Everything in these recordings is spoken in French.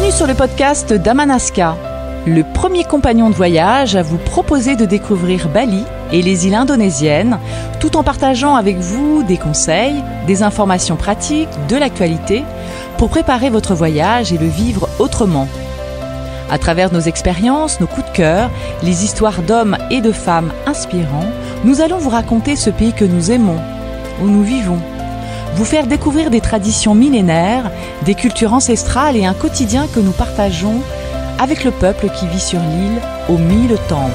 Bienvenue sur le podcast d'Amanaska, le premier compagnon de voyage à vous proposer de découvrir Bali et les îles indonésiennes, tout en partageant avec vous des conseils, des informations pratiques, de l'actualité, pour préparer votre voyage et le vivre autrement. À travers nos expériences, nos coups de cœur, les histoires d'hommes et de femmes inspirants, nous allons vous raconter ce pays que nous aimons, où nous vivons. Vous faire découvrir des traditions millénaires, des cultures ancestrales et un quotidien que nous partageons avec le peuple qui vit sur l'île aux 1000 temples.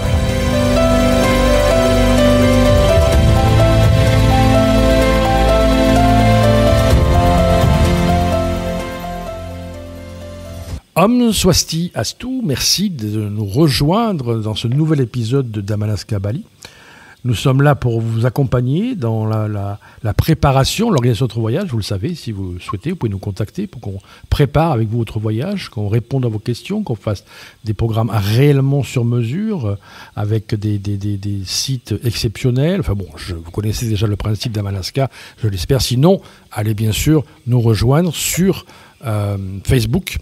Om Swasti Astu, merci de nous rejoindre dans ce nouvel épisode de Amanaska Bali. Nous sommes là pour vous accompagner dans la préparation, l'organisation de votre voyage. Vous le savez, si vous le souhaitez, vous pouvez nous contacter pour qu'on prépare avec vous votre voyage, qu'on réponde à vos questions, qu'on fasse des programmes réellement sur mesure avec des sites exceptionnels. Enfin bon, vous connaissez déjà le principe d'Amanaska, je l'espère. Sinon, allez bien sûr nous rejoindre sur Facebook,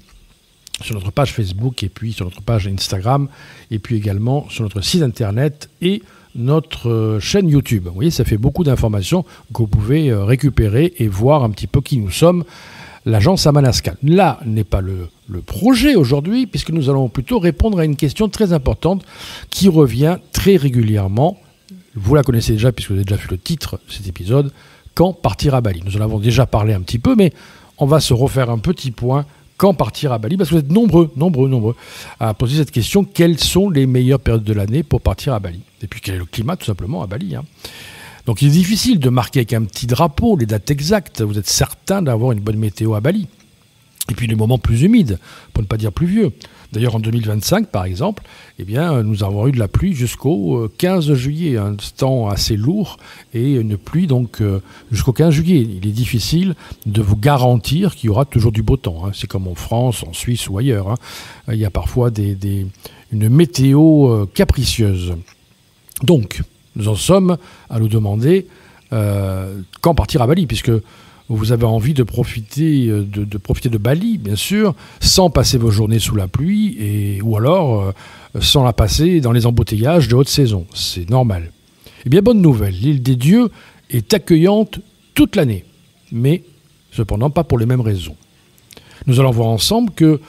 sur notre page Facebook et puis sur notre page Instagram et puis également sur notre site internet et notre chaîne YouTube. Vous voyez, ça fait beaucoup d'informations que vous pouvez récupérer et voir un petit peu qui nous sommes, l'agence Amanaska. Là n'est pas le projet aujourd'hui, puisque nous allons plutôt répondre à une question très importante qui revient très régulièrement. Vous la connaissez déjà, puisque vous avez déjà vu le titre de cet épisode, quand partir à Bali. Nous en avons déjà parlé un petit peu, mais on va se refaire un petit point. Quand partir à Bali? Parce que vous êtes nombreux à poser cette question. Quelles sont les meilleures périodes de l'année pour partir à Bali? Et puis quel est le climat tout simplement à Bali, hein. Donc il est difficile de marquer avec un petit drapeau les dates exactes. Vous êtes certain d'avoir une bonne météo à Bali. Et puis les moments plus humides, pour ne pas dire pluvieux. D'ailleurs en 2025 par exemple, eh bien, nous avons eu de la pluie jusqu'au 15 juillet, un temps assez lourd et une pluie donc jusqu'au 15 juillet. Il est difficile de vous garantir qu'il y aura toujours du beau temps, hein. C'est comme en France, en Suisse ou ailleurs, hein. Il y a parfois une météo capricieuse. Donc nous en sommes à nous demander quand partir à Bali, puisque vous avez envie de profiter de Bali, bien sûr, sans passer vos journées sous la pluie, ou alors sans la passer dans les embouteillages de haute saison. C'est normal. Eh bien, bonne nouvelle, l'île des Dieux est accueillante toute l'année, mais cependant pas pour les mêmes raisons. Nous allons voir ensemble que,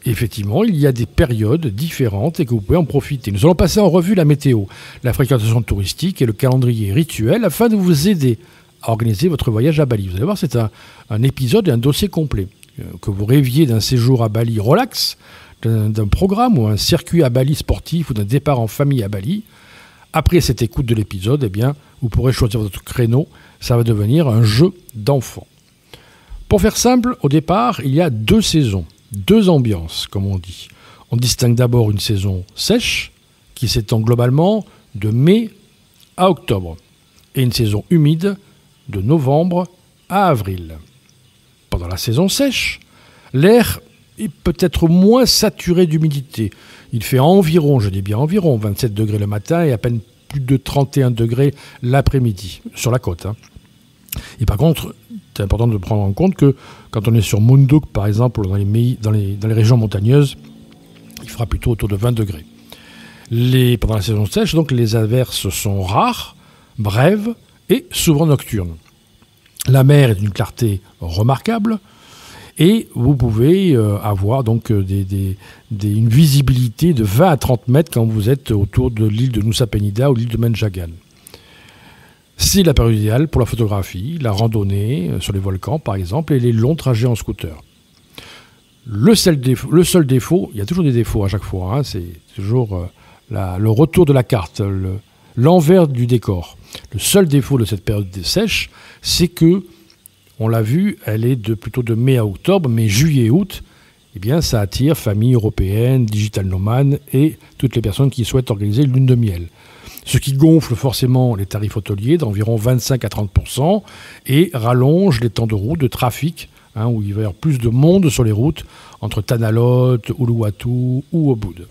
effectivement, il y a des périodes différentes et que vous pouvez en profiter. Nous allons passer en revue la météo, la fréquentation touristique et le calendrier rituel afin de vous aider à organiser votre voyage à Bali. Vous allez voir, c'est un épisode et un dossier complet. Que vous rêviez d'un séjour à Bali relax, d'un programme ou un circuit à Bali sportif ou d'un départ en famille à Bali, après cette écoute de l'épisode, eh bien, vous pourrez choisir votre créneau. Ça va devenir un jeu d'enfant. Pour faire simple, au départ, il y a 2 saisons, 2 ambiances, comme on dit. On distingue d'abord une saison sèche, qui s'étend globalement de mai à octobre, et une saison humide, de novembre à avril. Pendant la saison sèche, l'air est peut-être moins saturé d'humidité. Il fait environ, je dis bien environ, 27 degrés le matin et à peine plus de 31 degrés l'après-midi, sur la côte, hein. Et par contre, c'est important de prendre en compte que quand on est sur Munduk, par exemple, dans les régions montagneuses, il fera plutôt autour de 20 degrés. Pendant la saison sèche, donc, les averses sont rares, brèves, et souvent nocturne. La mer est d'une clarté remarquable et vous pouvez avoir donc une visibilité de 20 à 30 mètres quand vous êtes autour de l'île de Nusa Penida ou l'île de Menjagan. C'est la période idéale pour la photographie, la randonnée sur les volcans par exemple et les longs trajets en scooter. Le seul défaut, il y a toujours des défauts à chaque fois, hein, c'est toujours le retour de la carte, l'envers du décor. Le seul défaut de cette période sèche, c'est que, on l'a vu, elle est plutôt de mai à octobre, mais juillet et août, eh bien, ça attire familles européennes, digital nomades et toutes les personnes qui souhaitent organiser une lune de miel. Ce qui gonfle forcément les tarifs hôteliers d'environ 25 à 30% et rallonge les temps de route, de trafic, hein, où il va y avoir plus de monde sur les routes entre Tanalote, Uluwatu ou Ubud.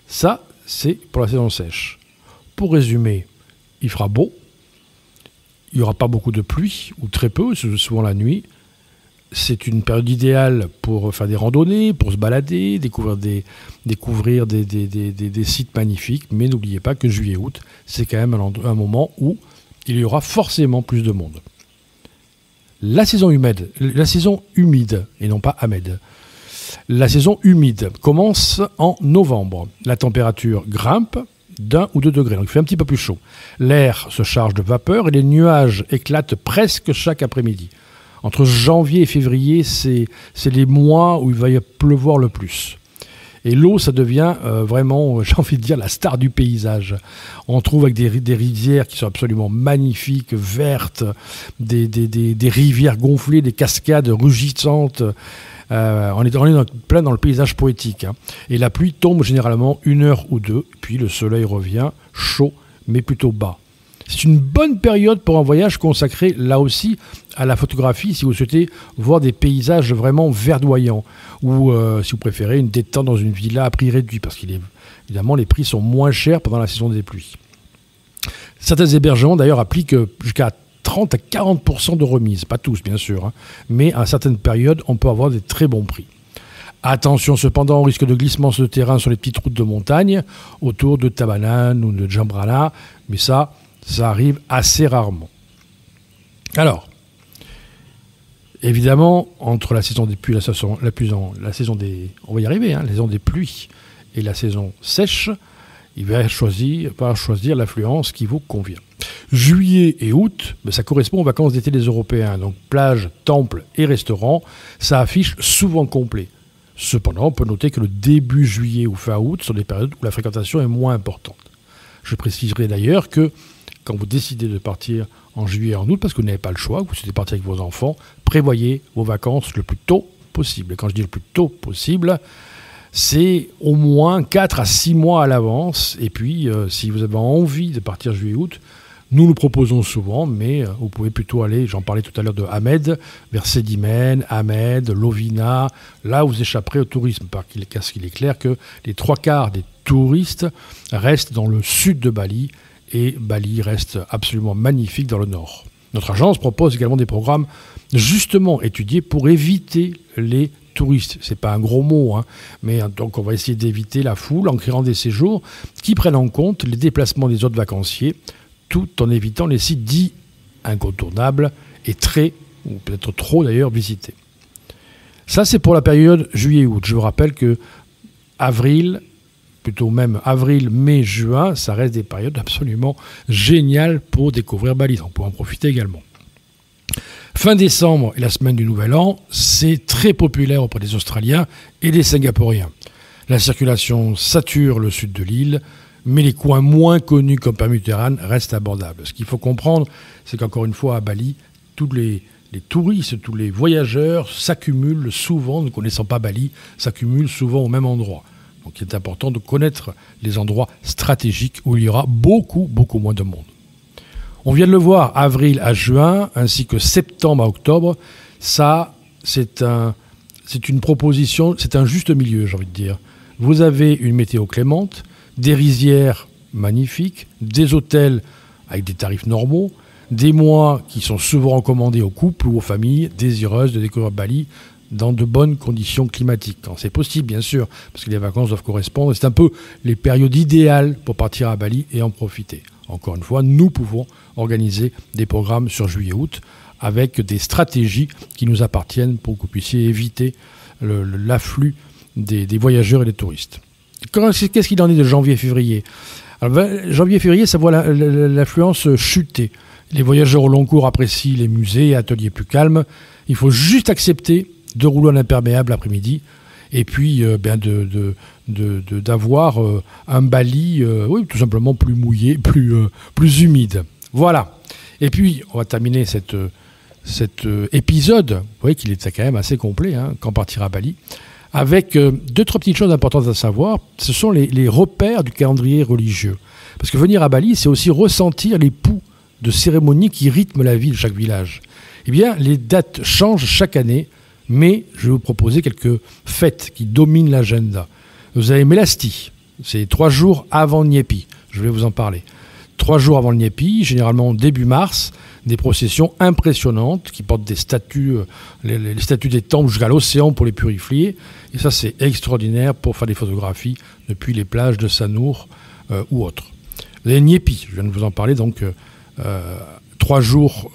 Ça, c'est pour la saison sèche. Pour résumer, il fera beau, il n'y aura pas beaucoup de pluie, ou très peu, c'est souvent la nuit. c'est une période idéale pour faire des randonnées, pour se balader, découvrir des sites magnifiques. Mais n'oubliez pas que juillet-août, c'est quand même un moment où il y aura forcément plus de monde. La saison humide, et non pas Ahmed. La saison humide commence en novembre. La température grimpe d'1 ou 2 degrés, donc il fait un petit peu plus chaud. L'air se charge de vapeur et les nuages éclatent presque chaque après-midi. Entre janvier et février, c'est les mois où il va y pleuvoir le plus. Et l'eau, ça devient vraiment, j'ai envie de dire, la star du paysage. On trouve avec des rivières qui sont absolument magnifiques, vertes, des rivières gonflées, des cascades rugissantes. On est plein dans le paysage poétique. Hein. Et la pluie tombe généralement 1 heure ou 2, puis le soleil revient chaud, mais plutôt bas. C'est une bonne période pour un voyage consacré, là aussi, à la photographie, si vous souhaitez voir des paysages vraiment verdoyants, ou, si vous préférez, une détente dans une villa à prix réduit, parce qu'évidemment, les prix sont moins chers pendant la saison des pluies. Certains hébergements, d'ailleurs, appliquent jusqu'à 30 à 40% de remise, pas tous, bien sûr, hein, mais à certaines périodes, on peut avoir des très bons prix. Attention cependant au risque de glissement sur le terrain sur les petites routes de montagne, autour de Tabanan ou de Djambrana, mais ça arrive assez rarement. Alors, évidemment, entre la saison des pluies, la saison des, on va y arriver, hein, la saison des pluies et la saison sèche, il va choisir l'affluence qui vous convient. Juillet et août, ça correspond aux vacances d'été des Européens, donc plage, temples et restaurants, ça affiche souvent complet. Cependant, on peut noter que le début juillet ou fin août sont des périodes où la fréquentation est moins importante. Je préciserai d'ailleurs que quand vous décidez de partir en juillet et en août, parce que vous n'avez pas le choix, vous souhaitez partir avec vos enfants, prévoyez vos vacances le plus tôt possible. Et quand je dis le plus tôt possible, c'est au moins 4 à 6 mois à l'avance. Et puis, si vous avez envie de partir juillet-août, nous le proposons souvent, mais vous pouvez plutôt aller, j'en parlais tout à l'heure de Ahmed, vers Sédimène, Ahmed, Lovina, là vous échapperez au tourisme, parce qu'il est clair que les 3/4 des touristes restent dans le sud de Bali, et Bali reste absolument magnifique dans le nord. Notre agence propose également des programmes justement étudiés pour éviter les touristes. C'est pas un gros mot, hein, mais donc on va essayer d'éviter la foule en créant des séjours qui prennent en compte les déplacements des autres vacanciers, tout en évitant les sites dits incontournables et très, ou peut-être trop d'ailleurs, visités. Ça, c'est pour la période juillet-août. Je vous rappelle que avril, mai, juin, ça reste des périodes absolument géniales pour découvrir Bali. On peut en profiter également. Fin décembre et la semaine du Nouvel An, c'est très populaire auprès des Australiens et des Singapouriens. La circulation sature le sud de l'île, mais les coins moins connus comme Permuteran restent abordables. Ce qu'il faut comprendre, c'est qu'encore une fois, à Bali, tous les touristes, tous les voyageurs s'accumulent souvent, ne connaissant pas Bali, s'accumulent souvent au même endroit. Donc il est important de connaître les endroits stratégiques où il y aura beaucoup, beaucoup moins de monde. On vient de le voir, avril à juin, ainsi que septembre à octobre, ça, c'est une proposition, c'est un juste milieu, j'ai envie de dire. Vous avez une météo clémente, des rizières magnifiques, des hôtels avec des tarifs normaux, des mois qui sont souvent recommandés aux couples ou aux familles désireuses de découvrir Bali dans de bonnes conditions climatiques. Quand c'est possible, bien sûr, parce que les vacances doivent correspondre. C'est un peu les périodes idéales pour partir à Bali et en profiter. Encore une fois, nous pouvons organiser des programmes sur juillet-août avec des stratégies qui nous appartiennent pour que vous puissiez éviter l'afflux des voyageurs et des touristes. Qu'est-ce qu'il en est de janvier-février ? Janvier-février, ça voit l'affluence chuter. Les voyageurs au long cours apprécient les musées et ateliers plus calmes. Il faut juste accepter de rouler en imperméable l'après-midi et puis d'avoir un Bali tout simplement plus mouillé, plus humide. Voilà. Et puis, on va terminer cet épisode, vous voyez qu'il est quand même assez complet, hein, quand partir à Bali, avec 2-3 petites choses importantes à savoir. Ce sont les repères du calendrier religieux. Parce que venir à Bali, c'est aussi ressentir les pouls de cérémonies qui rythment la vie de chaque village. Eh bien, les dates changent chaque année, mais je vais vous proposer quelques fêtes qui dominent l'agenda. Vous avez Melasti, c'est 3 jours avant Nyepi, je vais vous en parler. 3 jours avant le Nyepi, généralement début mars, des processions impressionnantes qui portent des statues, les statues des temples jusqu'à l'océan pour les purifier. Et ça, c'est extraordinaire pour faire des photographies depuis les plages de Sanour ou autres. Vous avez le Nyepi, je viens de vous en parler, donc 3 jours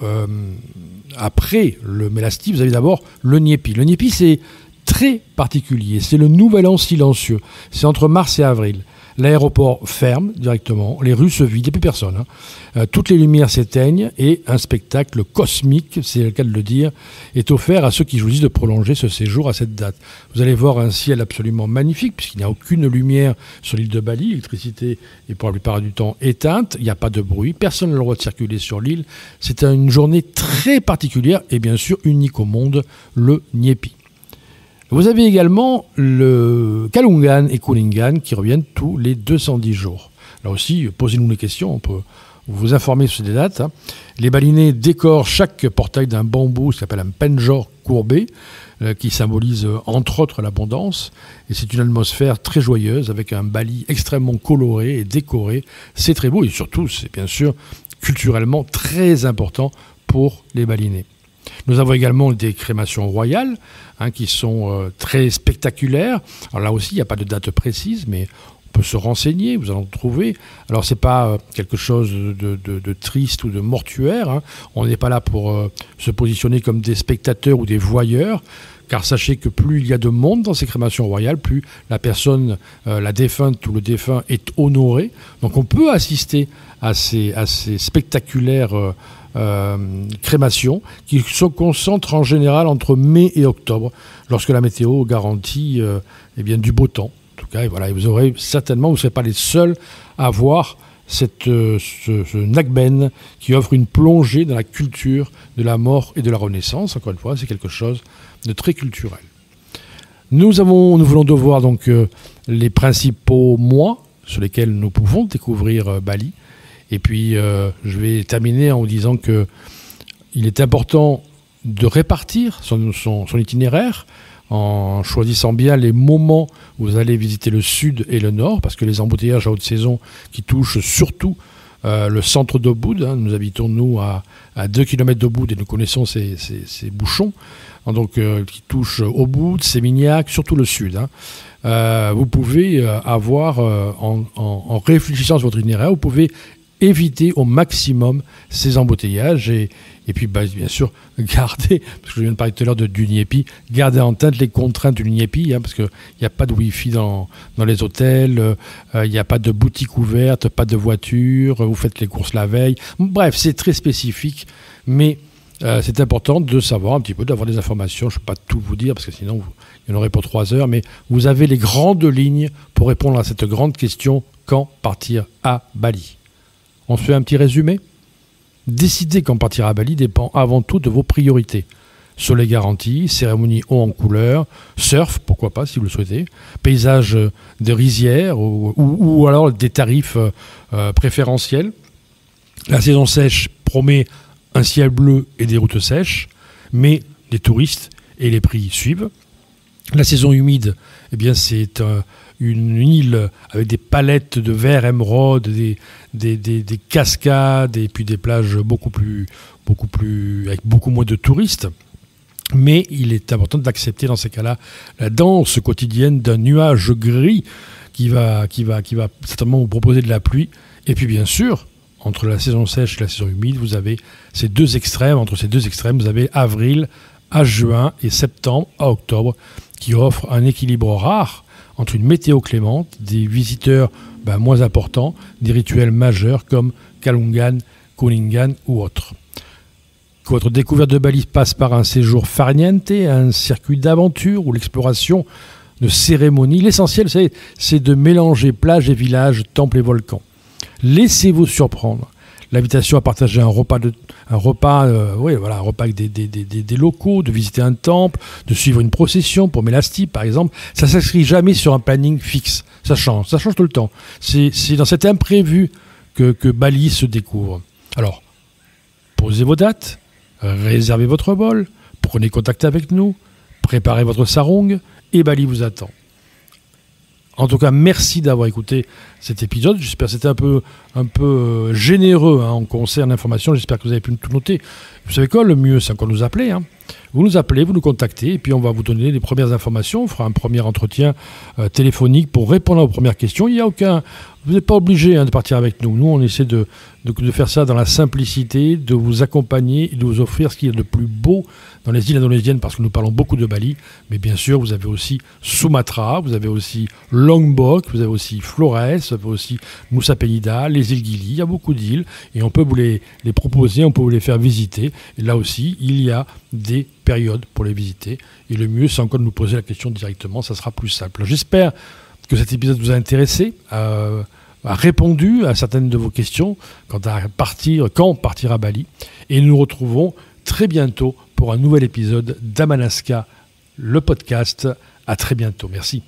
après le Mélasti, vous avez d'abord le Nyepi. Le Nyepi, c'est très particulier, c'est le nouvel an silencieux. C'est entre mars et avril. L'aéroport ferme directement, les rues se vident, il n'y a plus personne. Toutes les lumières s'éteignent et un spectacle cosmique, c'est le cas de le dire, est offert à ceux qui choisissent de prolonger ce séjour à cette date. Vous allez voir un ciel absolument magnifique, puisqu'il n'y a aucune lumière sur l'île de Bali, l'électricité est pour la plupart du temps éteinte, il n'y a pas de bruit, personne n'a le droit de circuler sur l'île. C'est une journée très particulière et bien sûr unique au monde, le Nyepi. Vous avez également le Kalungan et Kuningan qui reviennent tous les 210 jours. Là aussi, posez-nous les questions, on peut vous informer sur des dates. Les Balinais décorent chaque portail d'un bambou, qui s'appelle un penjor courbé, qui symbolise entre autres l'abondance. Et c'est une atmosphère très joyeuse avec un Bali extrêmement coloré et décoré. C'est très beau et surtout, c'est bien sûr culturellement très important pour les Balinais. Nous avons également des crémations royales qui sont très spectaculaires. Alors là aussi, il n'y a pas de date précise, mais on peut se renseigner, vous allez en trouver. Alors, ce n'est pas quelque chose de triste ou de mortuaire. On n'est pas là pour se positionner comme des spectateurs ou des voyeurs, car sachez que plus il y a de monde dans ces crémations royales, plus la personne, la défunte ou le défunt est honoré. Donc, on peut assister à ces spectaculaires crémations qui se concentrent en général entre mai et octobre, lorsque la météo garantit du beau temps. En tout cas, et voilà, vous aurez certainement, vous ne serez pas les seuls à voir ce Nagben qui offre une plongée dans la culture de la mort et de la renaissance. Encore une fois, c'est quelque chose de très culturel. Nous voulons devoir donc les principaux mois sur lesquels nous pouvons découvrir Bali. Et puis, je vais terminer en vous disant qu'il est important de répartir son itinéraire en choisissant bien les moments où vous allez visiter le sud et le nord, parce que les embouteillages à haute saison qui touchent surtout le centre d'Ubud, nous habitons nous à 2 km d'Ubud et nous connaissons ces bouchons, donc qui touchent Ubud, Seminyak, surtout le sud. Vous pouvez avoir, en réfléchissant sur votre itinéraire, vous pouvez éviter au maximum ces embouteillages et puis bien sûr garder, parce que je viens de parler tout à l'heure du Nyepi, garder en tête les contraintes du Nyepi, parce qu'il n'y a pas de Wi-Fi dans les hôtels, il n'y a pas de boutique ouverte, pas de voiture, vous faites les courses la veille. Bref, c'est très spécifique, mais c'est important de savoir un petit peu, d'avoir des informations. Je ne peux pas tout vous dire, parce que sinon il y en aurait pour 3 heures, mais vous avez les grandes lignes pour répondre à cette grande question, quand partir à Bali ? On se fait un petit résumé ? Décider quand partir à Bali dépend avant tout de vos priorités. Soleil garanti, cérémonie haut en couleur, surf, pourquoi pas si vous le souhaitez, paysage de rizières ou alors des tarifs préférentiels. La saison sèche promet un ciel bleu et des routes sèches, mais les touristes et les prix suivent. La saison humide, c'est une île avec des palettes de verre émeraude, des cascades et puis des plages beaucoup plus avec beaucoup moins de touristes. Mais il est important d'accepter dans ces cas-là la danse quotidienne d'un nuage gris qui va certainement vous proposer de la pluie. Et puis bien sûr, entre la saison sèche et la saison humide, vous avez ces deux extrêmes. Entre ces deux extrêmes, vous avez avril à juin et septembre à octobre qui offrent un équilibre rare entre une météo clémente, des visiteurs moins importants, des rituels majeurs comme Kalungan, Kuningan ou autres. Votre découverte de Bali passe par un séjour farniente, un circuit d'aventure ou l'exploration de cérémonies. L'essentiel, c'est de mélanger plages et villages, temples et volcans. Laissez-vous surprendre. L'invitation à partager un repas avec des locaux, de visiter un temple, de suivre une procession pour Mélasti, par exemple, ça ne s'inscrit jamais sur un planning fixe. Ça change tout le temps. C'est dans cet imprévu que Bali se découvre. Alors, posez vos dates, réservez votre vol, prenez contact avec nous, préparez votre sarong et Bali vous attend. En tout cas, merci d'avoir écouté cet épisode. J'espère que c'était un peu généreux en concert d'informations. J'espère que vous avez pu tout noter. Vous savez quoi, le mieux, c'est encore nous appeler. Vous nous appelez, vous nous contactez, et puis on va vous donner les premières informations. On fera un premier entretien téléphonique pour répondre aux premières questions. Vous n'êtes pas obligé de partir avec nous. Nous, on essaie de faire ça dans la simplicité, de vous accompagner et de vous offrir ce qu'il y a de plus beau dans les îles indonésiennes, parce que nous parlons beaucoup de Bali. Mais bien sûr, vous avez aussi Sumatra, vous avez aussi Lombok, vous avez aussi Flores, vous avez aussi Nusa Penida, les îles Gili. Il y a beaucoup d'îles et on peut vous les proposer, on peut vous les faire visiter. Et là aussi, il y a des périodes pour les visiter. Et le mieux, c'est encore de nous poser la question directement. Ça sera plus simple. J'espère que cet épisode vous a intéressé, a répondu à certaines de vos questions quand partir à Bali. Et nous nous retrouvons très bientôt pour un nouvel épisode d'Amanaska, le podcast. À très bientôt. Merci.